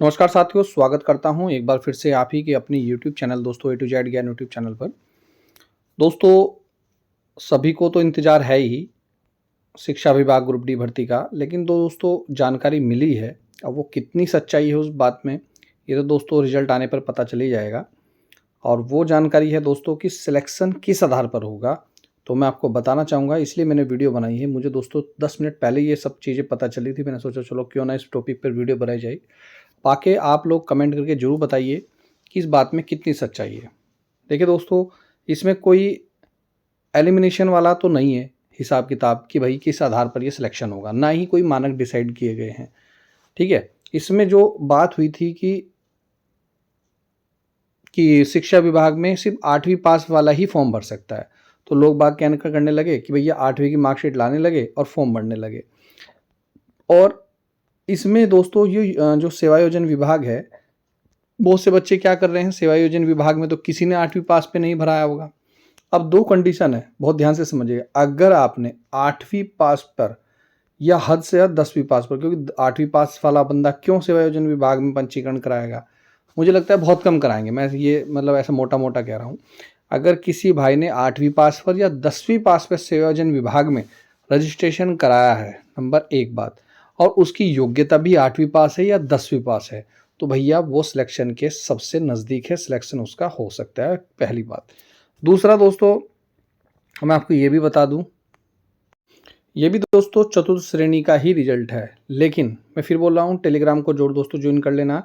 नमस्कार साथियों, स्वागत करता हूं एक बार फिर से आप ही के अपने YouTube चैनल दोस्तों ए टू जेड ज्ञान यूट्यूब चैनल पर। दोस्तों, सभी को तो इंतज़ार है ही शिक्षा विभाग ग्रुप डी भर्ती का, लेकिन दोस्तों जानकारी मिली है। अब वो कितनी सच्चाई है उस बात में, ये तो दोस्तों रिजल्ट आने पर पता चल ही जाएगा। और वो जानकारी है दोस्तों कि सिलेक्शन किस आधार पर होगा, तो मैं आपको बताना चाहूँगा, इसलिए मैंने वीडियो बनाई है। मुझे दोस्तों 10 मिनट पहले ये सब चीज़ें पता चली थी। मैंने सोचा चलो क्यों ना इस टॉपिक पर वीडियो बनाई जाए। बाकी आप लोग कमेंट करके ज़रूर बताइए कि इस बात में कितनी सच्चाई है। देखिए दोस्तों, इसमें कोई एलिमिनेशन वाला तो नहीं है हिसाब किताब कि भाई किस आधार पर ये सिलेक्शन होगा, ना ही कोई मानक डिसाइड किए गए हैं। ठीक है, इसमें जो बात हुई थी कि शिक्षा विभाग में सिर्फ 8वीं पास वाला ही फॉर्म भर सकता है। तो लोग बाग क्या करने लगे कि भैया 8वीं की मार्कशीट लाने लगे और फॉर्म भरने लगे। और इसमें दोस्तों ये जो सेवायोजन विभाग है, बहुत से बच्चे क्या कर रहे हैं, सेवायोजन विभाग में तो किसी ने 8वीं पास पे नहीं भराया होगा। अब दो कंडीशन है, बहुत ध्यान से समझिएगा। अगर आपने 8वीं पास पर या हद से हद 10वीं पास पर, क्योंकि 8वीं पास वाला बंदा क्यों सेवायोजन विभाग में पंजीकरण कराएगा, मुझे लगता है बहुत कम कराएंगे। मैं ये मतलब ऐसा मोटा मोटा कह रहा हूँ। अगर किसी भाई ने 8वीं पास पर या 10वीं पास पर सेवायोजन विभाग में रजिस्ट्रेशन कराया है, नंबर एक बात, और उसकी योग्यता भी 8वीं पास है या 10वीं पास है, तो भैया वो सिलेक्शन के सबसे नज़दीक है, सिलेक्शन उसका हो सकता है, पहली बात। दूसरा दोस्तों, मैं आपको ये भी बता दूं, ये भी दोस्तों चतुर्थ श्रेणी का ही रिजल्ट है, लेकिन मैं फिर बोल रहा हूँ, टेलीग्राम को जोड़ दोस्तों ज्वाइन कर लेना।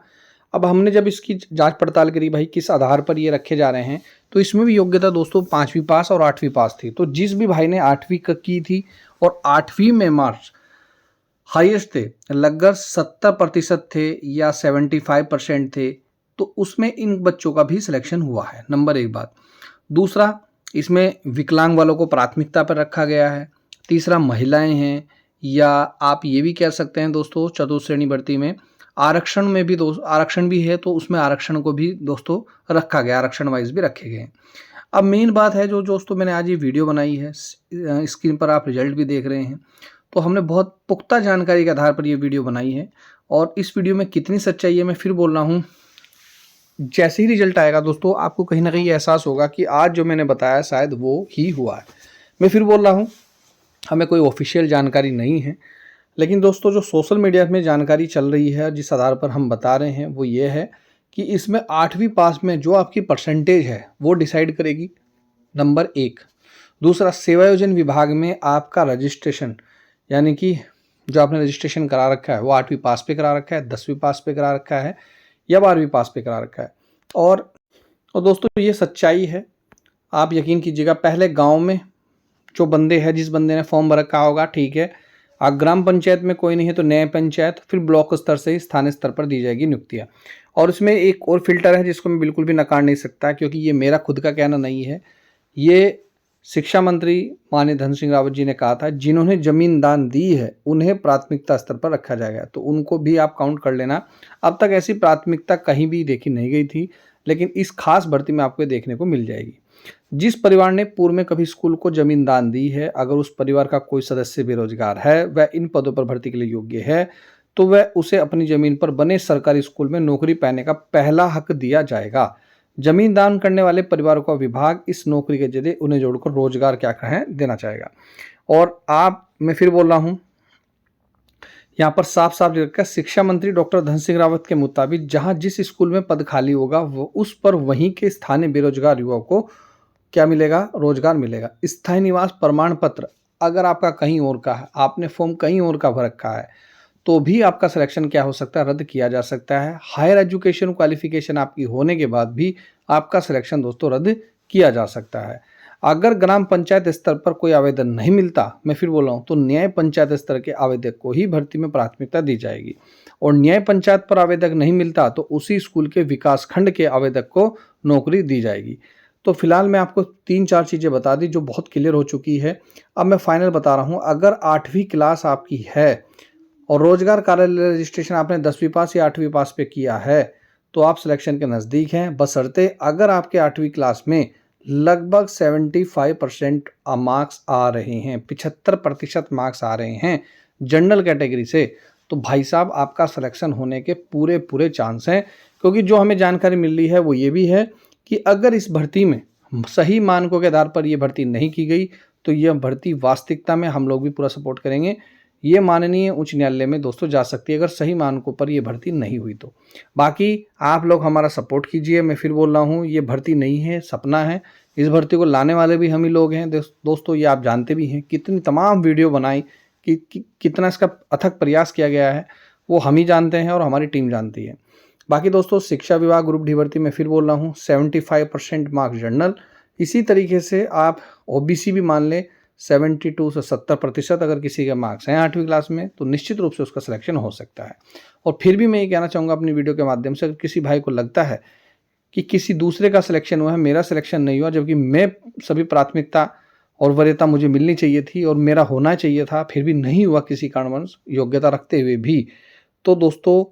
अब हमने जब इसकी जांच पड़ताल करी भाई किस आधार पर ये रखे जा रहे हैं, तो इसमें भी योग्यता दोस्तों 5वीं पास और 8वीं पास थी। तो जिस भी भाई ने 8वीं की थी और 8वीं में मार्क्स हाईएस्ट थे, लगभग 70% थे या 75% थे, तो उसमें इन बच्चों का भी सिलेक्शन हुआ है, नंबर एक बात। दूसरा, इसमें विकलांग वालों को प्राथमिकता पर रखा गया है। तीसरा, महिलाएं हैं, या आप ये भी कह सकते हैं दोस्तों चतुर्थ श्रेणी भर्ती में आरक्षण में भी आरक्षण भी है, तो उसमें आरक्षण को भी दोस्तों रखा गया, आरक्षण वाइज भी रखे गए हैं। अब मेन बात है जो दोस्तों मैंने आज ये वीडियो बनाई है, स्क्रीन पर आप रिजल्ट भी देख रहे हैं, तो हमने बहुत पुख्ता जानकारी के आधार पर ये वीडियो बनाई है। और इस वीडियो में कितनी सच्चाई है, मैं फिर बोल रहा हूँ, जैसे ही रिजल्ट आएगा दोस्तों आपको कहीं ना कहीं एहसास होगा कि आज जो मैंने बताया शायद वो ही हुआ है। मैं फिर बोल रहा हूँ, हमें कोई ऑफिशियल जानकारी नहीं है, लेकिन दोस्तों जो सोशल मीडिया में जानकारी चल रही है, जिस आधार पर हम बता रहे हैं, वो ये है कि इसमें 8वीं पास में जो आपकी परसेंटेज है वो डिसाइड करेगी, नंबर एक। दूसरा, सेवायोजन विभाग में आपका रजिस्ट्रेशन, यानी कि जो आपने रजिस्ट्रेशन करा रखा है वो 8वीं पास पे करा रखा है, 10वीं पास पे करा रखा है या 12वीं पास पे करा रखा है। और दोस्तों ये सच्चाई है, आप यकीन कीजिएगा। पहले गांव में जो बंदे हैं, जिस बंदे ने फॉर्म भर रखा होगा, ठीक है, ग्राम पंचायत में कोई नहीं है तो न्याय पंचायत, फिर ब्लॉक स्तर से ही स्थानीय स्तर पर दी जाएगी नियुक्तियाँ। और इसमें एक और फिल्टर है जिसको मैं बिल्कुल भी नकार नहीं सकता, क्योंकि ये मेरा खुद का कहना नहीं है, ये शिक्षा मंत्री माननीय धन सिंह रावत जी ने कहा था, जिन्होंने जमीन दान दी है उन्हें प्राथमिकता स्तर पर रखा जाएगा, तो उनको भी आप काउंट कर लेना। अब तक ऐसी प्राथमिकता कहीं भी देखी नहीं गई थी, लेकिन इस खास भर्ती में आपको देखने को मिल जाएगी। जिस परिवार ने पूर्व में कभी स्कूल को जमीन दान दी है, अगर उस परिवार का कोई सदस्य बेरोजगार है, वह इन पदों पर भर्ती के लिए योग्य है, तो वह उसे अपनी जमीन पर बने सरकारी स्कूल में नौकरी पाने का पहला हक दिया जाएगा। जमीन दान करने वाले परिवारों का विभाग इस नौकरी के जरिए उन्हें जोड़कर रोजगार क्या कहें देना चाहेगा। और मैं फिर बोल रहा हूं, यहाँ पर साफ साफ लिख रखा है, शिक्षा मंत्री डॉक्टर धन सिंह रावत के मुताबिक जहां जिस स्कूल में पद खाली होगा वो उस पर वहीं के स्थानीय बेरोजगार युवाओं को क्या मिलेगा, रोजगार मिलेगा। स्थायी निवास प्रमाण पत्र अगर आपका कहीं और का है, आपने फॉर्म कहीं और का भर रखा है, तो भी आपका सिलेक्शन क्या हो सकता है, रद्द किया जा सकता है। हायर एजुकेशन क्वालिफिकेशन आपकी होने के बाद भी आपका सिलेक्शन दोस्तों रद्द किया जा सकता है। अगर ग्राम पंचायत स्तर पर कोई आवेदन नहीं मिलता, मैं फिर बोल रहा हूँ, तो न्याय पंचायत स्तर के आवेदक को ही भर्ती में प्राथमिकता दी जाएगी। और न्याय पंचायत पर आवेदक नहीं मिलता तो उसी स्कूल के विकास खंड के आवेदक को नौकरी दी जाएगी। तो फिलहाल मैं आपको 3-4 चीज़ें बता दी जो बहुत क्लियर हो चुकी है। अब मैं फाइनल बता रहा हूँ, अगर 8वीं क्लास आपकी है और रोजगार कार्यालय रजिस्ट्रेशन आपने 10वीं पास या 8वीं पास पे किया है, तो आप सिलेक्शन के नज़दीक हैं, बशर्ते अगर आपके 8वीं क्लास में लगभग 75% मार्क्स आ रहे हैं, 75% मार्क्स आ रहे हैं जनरल कैटेगरी से, तो भाई साहब आपका सिलेक्शन होने के पूरे पूरे चांस हैं, क्योंकि जो हमें जानकारी मिल रही है वो ये भी है कि अगर इस भर्ती में सही मानकों के आधार पर ये भर्ती नहीं की गई तो यह भर्ती वास्तविकता में हम लोग भी पूरा सपोर्ट करेंगे, ये माननीय उच्च न्यायालय में दोस्तों जा सकती है अगर सही मानकों पर ये भर्ती नहीं हुई तो। बाकी आप लोग हमारा सपोर्ट कीजिए। मैं फिर बोल रहा हूँ, ये भर्ती नहीं है, सपना है। इस भर्ती को लाने वाले भी हम ही लोग हैं दोस्तों। ये आप जानते भी हैं, कितनी तमाम वीडियो बनाई कितना इसका अथक प्रयास किया गया है वो हम ही जानते हैं और हमारी टीम जानती है। बाकी दोस्तों, शिक्षा विभाग ग्रुप डी भर्ती में फिर बोल रहा हूँ 75% मार्क्स जनरल। इसी तरीके से आप ओबीसी भी मान लें 72 से 70% अगर किसी के मार्क्स हैं 8वीं क्लास में तो निश्चित रूप से उसका सिलेक्शन हो सकता है। और फिर भी मैं ये कहना चाहूँगा अपनी वीडियो के माध्यम से, अगर किसी भाई को लगता है कि किसी दूसरे का सिलेक्शन हुआ है, मेरा सिलेक्शन नहीं हुआ, जबकि मैं सभी प्राथमिकता और वरीयता मुझे मिलनी चाहिए थी और मेरा होना चाहिए था, फिर भी नहीं हुआ किसी कारणवश योग्यता रखते हुए भी, तो दोस्तों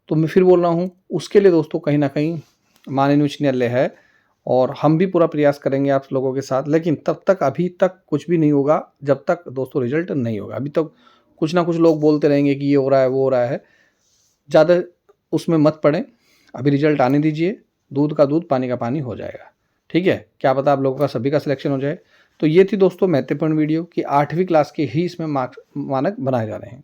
तो मैं फिर बोल रहा हूँ उसके लिए दोस्तों कहीं ना कहीं माननीय उच्च न्यायालय है और हम भी पूरा प्रयास करेंगे आप लोगों के साथ। लेकिन तब तक अभी तक कुछ भी नहीं होगा जब तक दोस्तों रिजल्ट नहीं होगा। अभी तक कुछ ना कुछ लोग बोलते रहेंगे कि ये हो रहा है वो हो रहा है, ज़्यादा उसमें मत पड़ें। अभी रिजल्ट आने दीजिए, दूध का दूध पानी का पानी हो जाएगा। ठीक है, क्या पता आप लोगों का सभी का सिलेक्शन हो जाए। तो ये थी दोस्तों महत्वपूर्ण वीडियो कि 8वीं क्लास के ही इसमें मानक बनाए जा रहे हैं।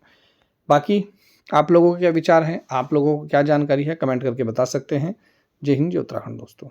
बाकी आप लोगों के क्या विचार हैं, आप लोगों को क्या जानकारी है, कमेंट करके बता सकते हैं। जय हिंद, जय उत्तराखंड दोस्तों।